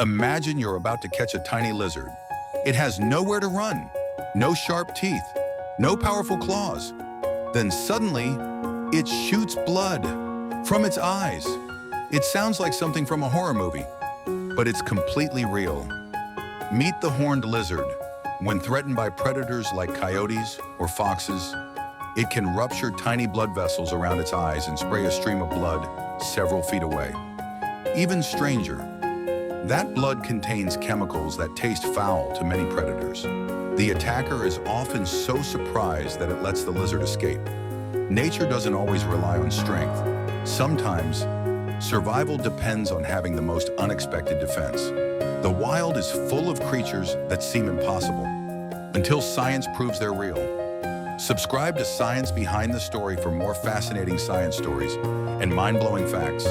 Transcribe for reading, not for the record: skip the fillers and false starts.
Imagine you're about to catch a tiny lizard. It has nowhere to run, no sharp teeth, no powerful claws. Then suddenly, it shoots blood from its eyes. It sounds like something from a horror movie, but it's completely real. Meet the horned lizard. When threatened by predators like coyotes or foxes, it can rupture tiny blood vessels around its eyes and spray a stream of blood several feet away. Even stranger, that blood contains chemicals that taste foul to many predators. The attacker is often so surprised that it lets the lizard escape. Nature doesn't always rely on strength. Sometimes, survival depends on having the most unexpected defense. The wild is full of creatures that seem impossible, until science proves they're real. Subscribe to Science Behind the Story for more fascinating science stories and mind-blowing facts.